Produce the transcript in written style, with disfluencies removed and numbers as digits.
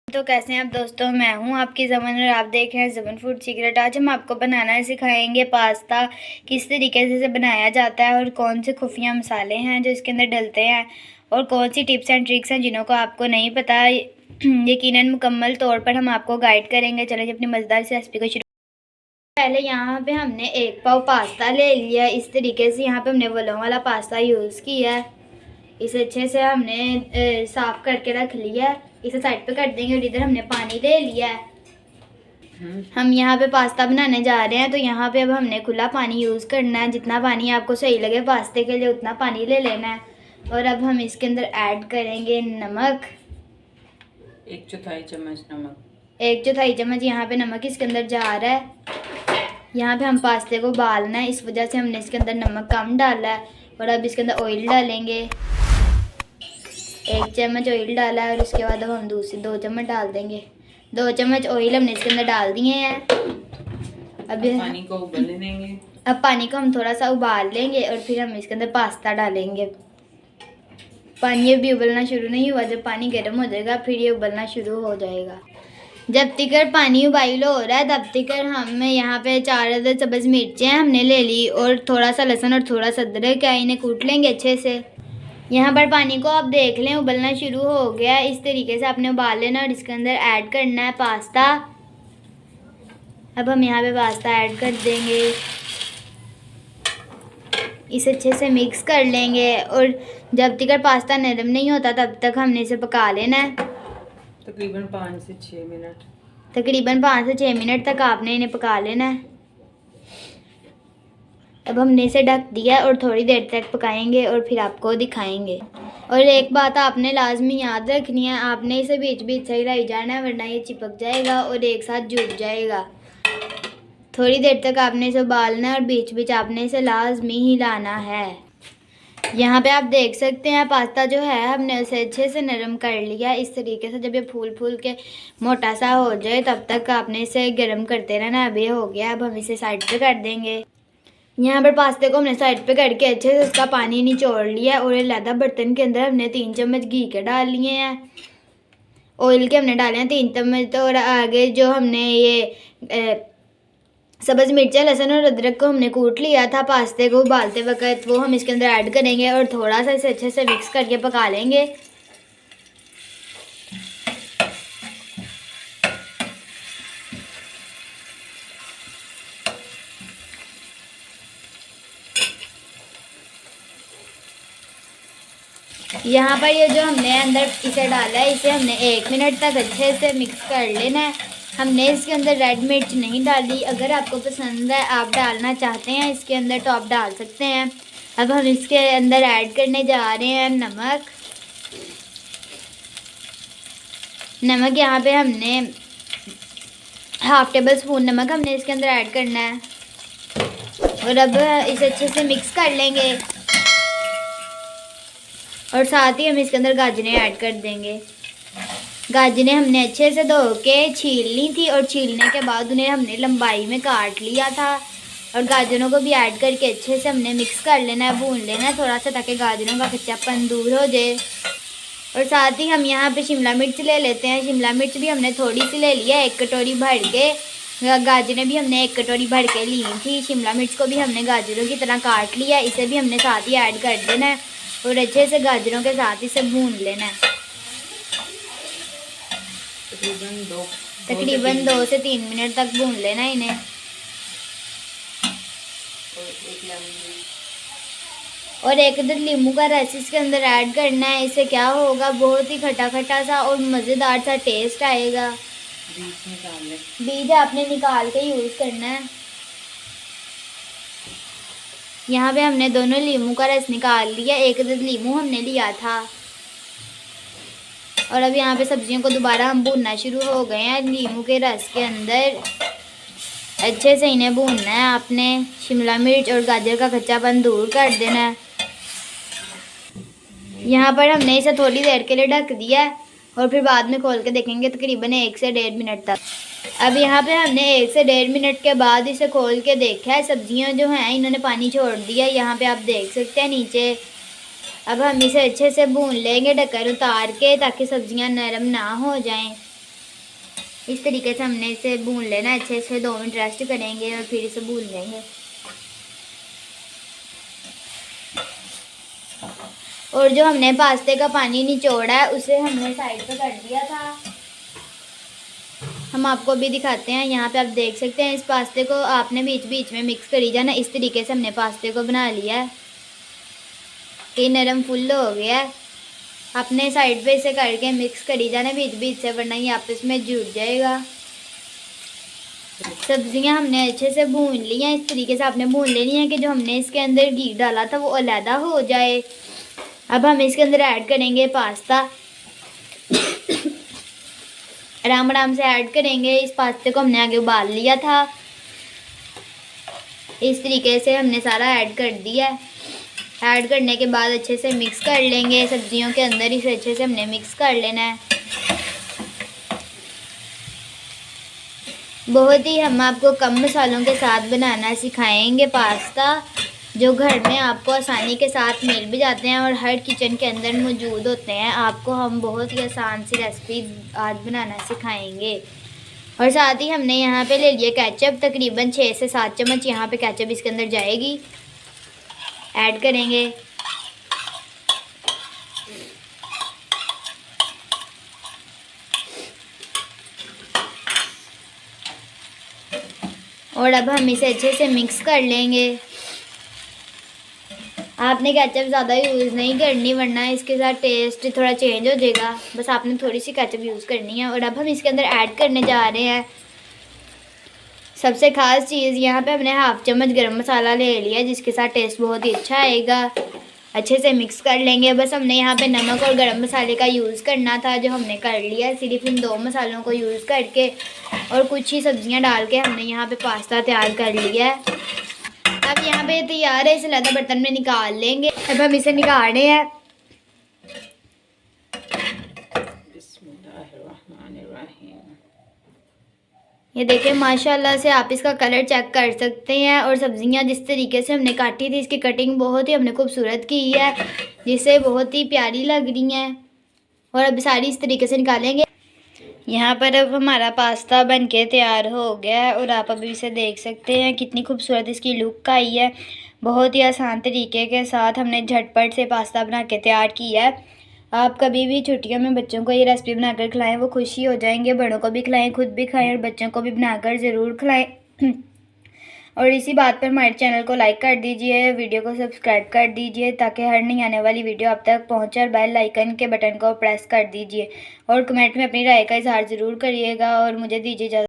तो कैसे हैं आप दोस्तों। मैं हूं आपकी ज़मन और आप देख रहे हैं ज़मन फूड सीक्रेट। आज हम आपको बनाना सिखाएंगे पास्ता। किस तरीके से इसे बनाया जाता है और कौन से खुफिया मसाले हैं जो इसके अंदर डलते हैं और कौन सी टिप्स एंड ट्रिक्स हैं जिन्हों को आपको नहीं पता। यकीनन मुकम्मल तौर पर हम आपको गाइड करेंगे। चलिए अपनी मज़ेदार सी रेसिपी को शुरू। पहले यहाँ पे हमने 1 पाव पास्ता ले लिया। इस तरीके से यहाँ पे हमने वलों वाला पास्ता यूज़ किया है। इसे अच्छे से हमने साफ़ करके रख लिया है। इसे साइड पे कर देंगे और इधर हमने पानी ले लिया है। हम यहाँ पे पास्ता बनाने जा रहे हैं तो यहाँ पे अब हमने खुला पानी यूज़ करना है। जितना पानी आपको सही लगे पास्ते के लिए उतना पानी ले लेना है। और अब हम इसके अंदर ऐड करेंगे नमक, 1/4 चम्मच नमक। 1/4 चम्मच यहाँ पे नमक इसके अंदर जा रहा है। यहाँ पे हम पास्ते को उबालना है, इस वजह से हमने इसके अंदर नमक कम डाला है। और अब इसके अंदर ऑयल डालेंगे, 1 चम्मच ऑयल डाला है। और उसके बाद अब हम दूसरी 2 चम्मच डाल देंगे। 2 चम्मच ऑयल हमने इसके अंदर डाल दिए हैं। अब पानी को उबलने देंगे। अब पानी को हम थोड़ा सा उबाल लेंगे और फिर हम इसके अंदर पास्ता डालेंगे। पानी अभी उबलना शुरू नहीं हुआ, जब पानी गर्म हो जाएगा फिर ये उबलना शुरू हो जाएगा। जब तक पानी उबाइल हो रहा है तब तक हम यहाँ पे 4 अदद सब्ज़ मिर्चें हमने ले ली और थोड़ा सा लहसुन और थोड़ा सा अदरक है, इन्हें कूट लेंगे अच्छे से। यहाँ पर पानी को आप देख लें उबलना शुरू हो गया। इस तरीके से आपने उबाल लेना और इसके अंदर ऐड करना है पास्ता। अब हम यहाँ पे पास्ता ऐड कर देंगे, इसे अच्छे से मिक्स कर लेंगे। और जब तक पास्ता नरम नहीं होता तब तक हमने इसे पका लेना है। तकरीबन 5 से 6 मिनट। तकरीबन 5 से 6 मिनट तक आपने इन्हें पका लेना है। अब हमने इसे ढक दिया और थोड़ी देर तक पकाएंगे और फिर आपको दिखाएंगे। और एक बात आपने लाजमी याद रखनी है, आपने इसे बीच बीच से हिलाई जाना है वरना ये चिपक जाएगा और एक साथ जुड़ जाएगा। थोड़ी देर तक आपने इसे उबालना है और बीच बीच आपने इसे लाजमी हिलाना है। यहाँ पे आप देख सकते हैं पास्ता जो है हमने उसे अच्छे से नरम कर लिया। इस तरीके से जब ये फूल फूल के मोटा सा हो जाए तब तक आपने इसे गर्म करते रहना। अब ये हो गया, अब हम इसे साइड पे कर देंगे। यहाँ पर पास्ते को हमने साइड पे करके अच्छे से उसका पानी निचोड़ लिया और अलग बर्तन के अंदर हमने 3 चम्मच घी के डाल लिए हैं। ऑयल के हमने डाले हैं 3 चम्मच। तो और आगे जो हमने ये सब्ज़ मिर्चा लहसुन और अदरक को हमने कूट लिया था पास्ते को उबालते वक्त, वो हम इसके अंदर ऐड करेंगे और थोड़ा सा इसे अच्छे से मिक्स करके पका लेंगे। यहाँ पर ये जो हमने अंदर इसे डाला है इसे हमने 1 मिनट तक अच्छे से मिक्स कर लेना है। हमने इसके अंदर रेड मिर्च नहीं डाली, अगर आपको पसंद है आप डालना चाहते हैं इसके अंदर तो आप डाल सकते हैं। अब हम इसके अंदर ऐड करने जा रहे हैं नमक। नमक यहाँ पे हमने 1/2 टेबल स्पून नमक हमने इसके अंदर ऐड करना है। और अब इसे अच्छे से मिक्स कर लेंगे और साथ ही हम इसके अंदर गाजरें ऐड कर देंगे। गाजरें हमने अच्छे से धो के छील ली थी और छीलने के बाद उन्हें हमने लंबाई में काट लिया था। और गाजरों को भी ऐड करके अच्छे से हमने मिक्स कर लेना है, भून लेना है थोड़ा सा ताकि गाजरों का कच्चापन दूर हो जाए। और साथ ही हम यहाँ पे शिमला मिर्च ले लेते हैं। शिमला मिर्च भी हमने थोड़ी सी ले लिया, 1 कटोरी भर के। गाजरें भी हमने 1 कटोरी भर के ली थी। शिमला मिर्च को भी हमने गाजरों की तरह काट लिया, इसे भी हमने साथ ही ऐड कर देना है और अच्छे से गाजरों के साथ इसे भून लेना है। तकरीबन 2 से 3 मिनट तक भून लेना इन्हें। और 1 अदद नींबू का रस इसके अंदर ऐड करना है। इससे क्या होगा, बहुत ही खट्टा खट्टा सा और मज़ेदार सा टेस्ट आएगा। बीज आपने निकाल के यूज़ करना है। यहाँ पे हमने दोनों नींबू का रस निकाल लिया, 1 अदद नींबू हमने लिया था। और अब यहाँ पे सब्जियों को दोबारा हम भूनना शुरू हो गए हैं नींबू के रस के अंदर। अच्छे से इन्हें भूनना है आपने, शिमला मिर्च और गाजर का कच्चापन दूर कर देना है। यहाँ पर हमने इसे थोड़ी देर के लिए ढक दिया है और फिर बाद में खोल के देखेंगे तकरीबन 1 से 1.5 मिनट तक। अब यहाँ पे हमने 1 से 1.5 मिनट के बाद इसे खोल के देखा है। सब्जियाँ जो हैं इन्होंने पानी छोड़ दिया, यहाँ पे आप देख सकते हैं नीचे। अब हम इसे अच्छे से भून लेंगे ढक्कन उतार के ताकि सब्जियां नरम ना हो जाएं। इस तरीके से हमने इसे भून लेना है अच्छे से। 2 मिनट रेस्ट करेंगे और फिर इसे भून लेंगे। और जो हमने पास्ते का पानी निचोड़ा है उसे हमने साइड पे कर दिया था। हम आपको भी दिखाते हैं। यहाँ पे आप देख सकते हैं, इस पास्ते को आपने बीच बीच में मिक्स करी जाना। इस तरीके से हमने पास्ते को बना लिया है। ये नरम फुल हो गया है। अपने साइड पे इसे करके मिक्स करी जाना बीच बीच से, वरना ये आपस में जुड़ जाएगा। सब्जियां हमने अच्छे से भून ली हैं। इस तरीके से आपने भून लेनी है कि जो हमने इसके अंदर घी डाला था वो अलहदा हो जाए। अब हम इसके अंदर ऐड करेंगे पास्ता। आराम आराम से ऐड करेंगे। इस पास्ते को हमने आगे उबाल लिया था। इस तरीके से हमने सारा ऐड कर दिया है। ऐड करने के बाद अच्छे से मिक्स कर लेंगे सब्जियों के अंदर। इसे अच्छे से हमने मिक्स कर लेना है। बहुत ही हम आपको कम मसालों के साथ बनाना सिखाएंगे पास्ता, जो घर में आपको आसानी के साथ मिल भी जाते हैं और हर किचन के अंदर मौजूद होते हैं। आपको हम बहुत ही आसान सी रेसिपी आज बनाना सिखाएंगे। और साथ ही हमने यहाँ पे ले लिया केचप। तकरीबन 6 से 7 चम्मच यहाँ पे केचप इसके अंदर जाएगी। ऐड करेंगे। और अब हम इसे अच्छे से मिक्स कर लेंगे। आपने केचप ज़्यादा यूज़ नहीं करनी, वरना इसके साथ टेस्ट थोड़ा चेंज हो जाएगा। बस आपने थोड़ी सी केचप यूज़ करनी है। और अब हम इसके अंदर ऐड करने जा रहे हैं सबसे ख़ास चीज़। यहाँ पे हमने 1/2 चम्मच गरम मसाला ले लिया, जिसके साथ टेस्ट बहुत ही अच्छा आएगा। अच्छे से मिक्स कर लेंगे। बस हमने यहाँ पे नमक और गरम मसाले का यूज़ करना था, जो हमने कर लिया। सिर्फ इन 2 मसालों को यूज़ करके और कुछ ही सब्जियाँ डाल के हमने यहाँ पे पास्ता तैयार कर लिया है। अब यहाँ पे तैयार है। इसे लदा बर्तन में निकाल लेंगे। अब हम इसे निकाल रहे हैं। ये देखिए, माशाल्लाह से आप इसका कलर चेक कर सकते हैं। और सब्जियां जिस तरीके से हमने काटी थी, इसकी कटिंग बहुत ही हमने खूबसूरत की है, जिससे बहुत ही प्यारी लग रही हैं। और अब सारी इस तरीके से निकालेंगे। यहाँ पर अब हमारा पास्ता बनके तैयार हो गया है। और आप अभी इसे देख सकते हैं कितनी खूबसूरत इसकी लुक आई है। बहुत ही आसान तरीके के साथ हमने झटपट से पास्ता बना के तैयार किया है। आप कभी भी छुट्टियों में बच्चों को ये रेसिपी बनाकर खिलाएं, वो खुशी हो जाएंगे। बड़ों को भी खिलाएं, खुद भी खाएं और बच्चों को भी बनाकर ज़रूर खिलाएं। और इसी बात पर हमारे चैनल को लाइक कर दीजिए, वीडियो को सब्सक्राइब कर दीजिए, ताकि हर नई आने वाली वीडियो आप तक पहुंचे। और बेल आइकन के बटन को प्रेस कर दीजिए। और कमेंट में अपनी राय का इजहार ज़रूर करिएगा। और मुझे दीजिए इजाज़त।